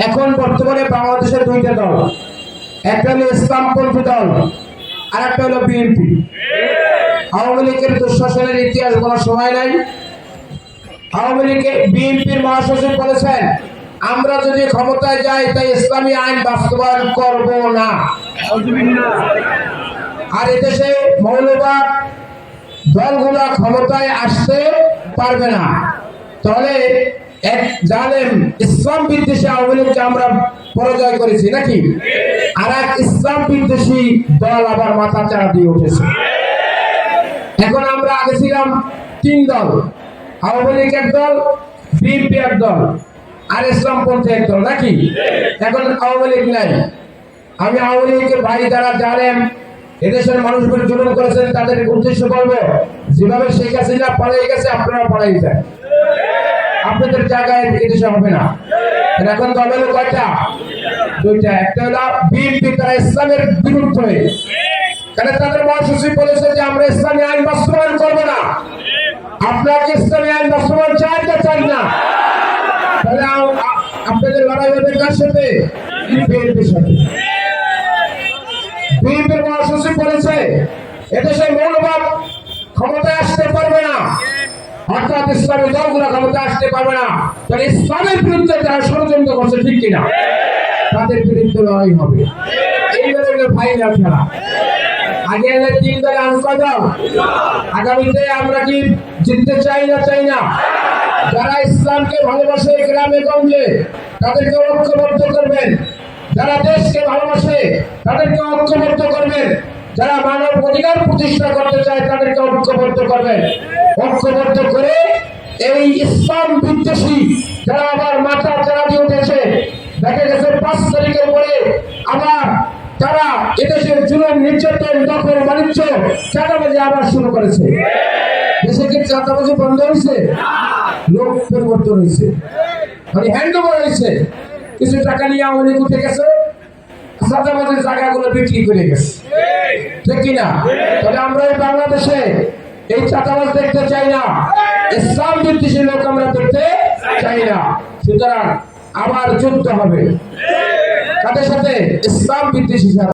এখন বর্তমানে বাংলাদেশের দুইটা দল, একটা হলো ইসলামপন্থী দল আর একটা হলো বিএনপি। আওয়ামী লীগের দুঃশাসনের ইতিহাস বলার সময় নাই। আওয়ামী লীগের বিএনপির মহাসচিব বলেছেন, আমরা যদি ক্ষমতায় যাই তাই ইসলামী আইন বাস্তবায়ন করব না। আর এদেশে মৌলবাদ দলগুলা ক্ষমতায় আসতে পারবে না। তাহলে এক জালেম ইসলাম বিদ্বেষী আওয়ামী লীগকে আমরা পরাজয় করেছি নাকি, আর এক ইসলাম বিদ্বেষী দল আবার মাথা চাড়া দিয়ে উঠেছে। এখন আমরা আগে ছিলাম তিন দল, আওয়ামী লীগ এক দল, বিএনপি এক দল, আর ইসলামপন্থী এক দল নাকি। এখন আওয়ামী লীগ নাই। আমি আওয়ামী লীগের ভাই যারা জালেম এদেশের মানুষগুলো জুলুম করেছেন তাদের উদ্দেশ্য বলবো, যেভাবে শেখ হাসিনা পালিয়ে গেছে আপনারা পালিয়ে যায়, আপনাদের জায়গায় এদেশে হবে না। এখন দল হলো কয়টা? দুইটা। একটা হলো বিএনপি, তারা ইসলামের বিরুদ্ধে, কারণ তাদের মহাসচিব বলেছে যে আমরা ইসলামী আইন বাস্তবায়ন করবো না। আপনারা কি ইসলামী আইন বাস্তবায়ন চান না চান না? তাহলে আপনাদের লড়াই হবে কার সাথে? বিএনপির সাথে। বিএনপির মহাসচিব বলেছে এদেশে মৌলবাদ ক্ষমতায় আসতে পারবে না, অর্থাৎ ইসলামী দলগুলো ক্ষমতায় আসতে পারবে না। তাহলে ইসলামের বিরুদ্ধে যারা ষড়যন্ত্র করছে ঠিক কিনা, তাদের বিরুদ্ধে লড়াই হবে। এইবারে হলো ফাইনাল খেলা। আগে এলে তিন দলে অঙ্ক দাও, আগামীতে আমরা কি জিততে চাই না চাই না? যারা ইসলামকে ভালোবাসে গ্রামে গঞ্জে তাদেরকে ঐক্যবদ্ধ করবেন, যারা দেশকে ভালোবাসে তাদেরকে ঐক্যবদ্ধ করবেন, যারা মানব অধিকার প্রতিষ্ঠা করতে চায় তাদেরকে ঐক্যবদ্ধ করবেন। ঐক্যবদ্ধ করে এই ইসলাম বিদ্বেষী যারা আবার মাথা চাড়া দিয়ে উঠেছে, দেখা গেছে 5 তারিখের পরে আবার তারা এদেশের জুলুম নির্যাতন দখল বাণিজ্য চাঁদাবাজি আবার শুরু করেছে। দেশে কি চাঁদাবাজি বন্ধ হয়েছে? লোক পরিবর্তন হয়েছে, মানে হ্যান্ডওভার হয়েছে। কিছু টাকা নিয়ে আওয়ামী লীগ উঠে গেছে, চাঁদাবাজির জায়গাগুলো বিক্রি করে গেছে, ঠিক কিনা? তাহলে আমরা এই বাংলাদেশে এই চাঁদাবাজ দেখতে চাই না, ইসলাম বিদ্বেষী লোক আমরা দেখতে চাই না। সুতরাং আবার যুদ্ধ হবে কাদের সাথে? ইসলাম বিদ্বেষী।